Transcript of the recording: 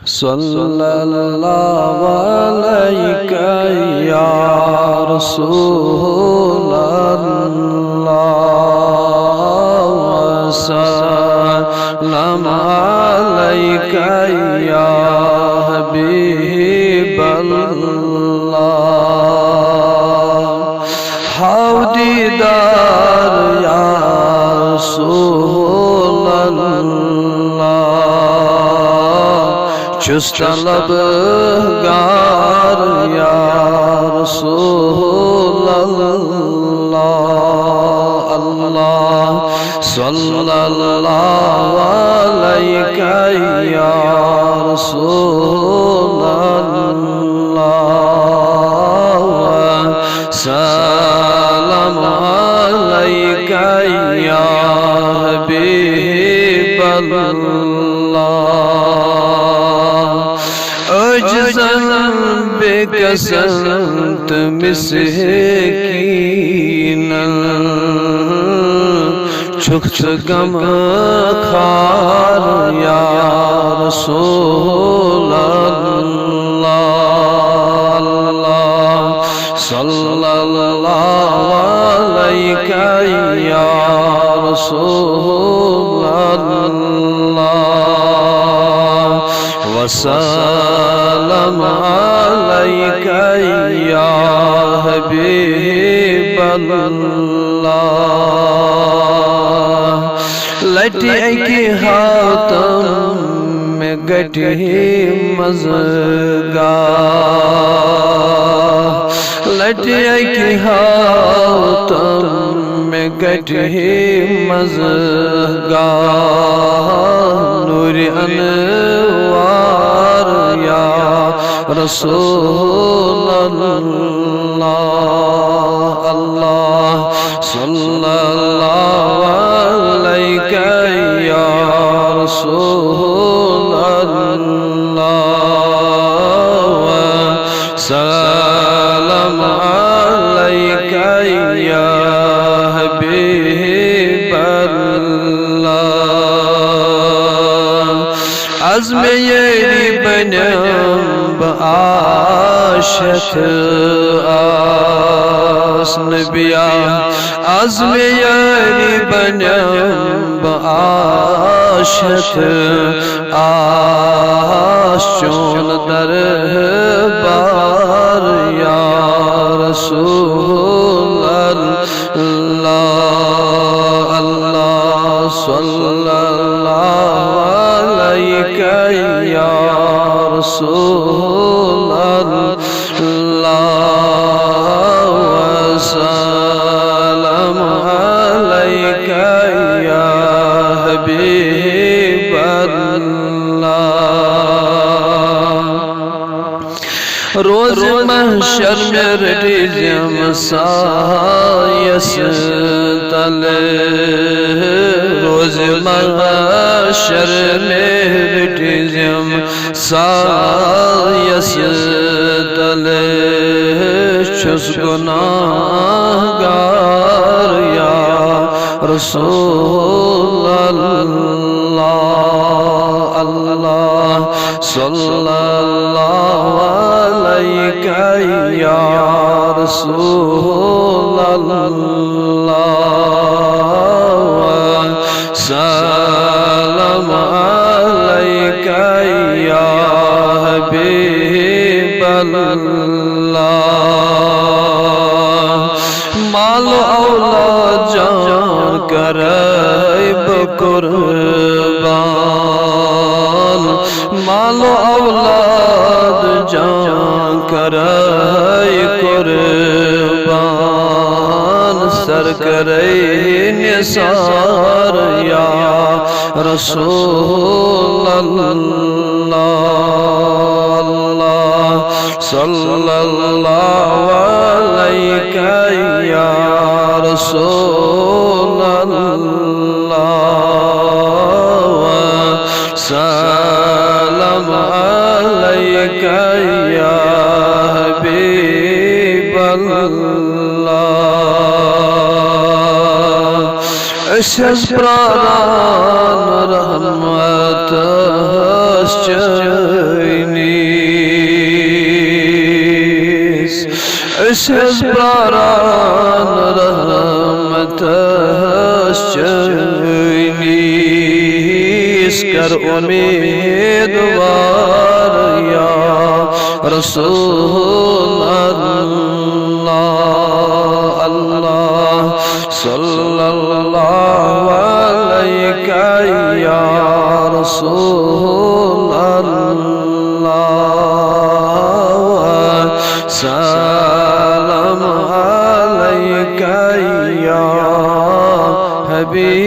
सल्लल्लाहु अलैका या रसूलल्लाह वसल्लम अलैका या हबीबल्लाह। हाउ दीदार या चुस्त तलबगार या रसूलल्लाह। अल्लाह सल्लल्लाहु अलैका या रसूलल्लाह सल्लम अलैका या हबीबल्लाह। बेकसंत मिस्कीनन छुख्त गम खार या रसूलल्लाह सल्लल्लाहु अलैका या रसूलल्लाह वसल्लम अलैका या हबीबल्लाह। लटे के हाथम में गठे मज़गा, लटे के हाथम में गठे मज़गा नूर अनवार या रसूलल्लाह। अल्लाह सल्लल्लाहु अलैका या रसूलल्लाह सल्लम अलैका या हबीबल्लाह। अज़्म येरी बनम आशत आस नबिया, अज़्म यारी बनम आशत आस चोन दरबार या रसूलल्लाह। अल्लाह सल्लल्लाहु अलैका या रसूलल्लाह वसल्लम अलैका या हबीबल्लाह। रोज़ महशर में रटिज़म सायस तले, रोज़ महशर में रटिज़म सायस तले छुस गुनाहगार या रसूलल्लाह। अल्लाह सल्लल्लाहु अलैका या रसूलल्लाह सल्लम अलैका या हबीबल्लाह। मालो औलाद जान करैब कुर्बान, मालो औलाद जान करैब कुर्बान सर करे निसार या रसूलल्लाह सल्लल्लाहु अलैका या रसूलल्लाह सल्लम अलैका या हबीबल्लाह। अशस प्राण रहमत Eşhez baran rahmet şöyniz Kar umidvar ya Resulallah Allah sallallahu aleyke ya Resulallah Salam aleyke ya Habiballah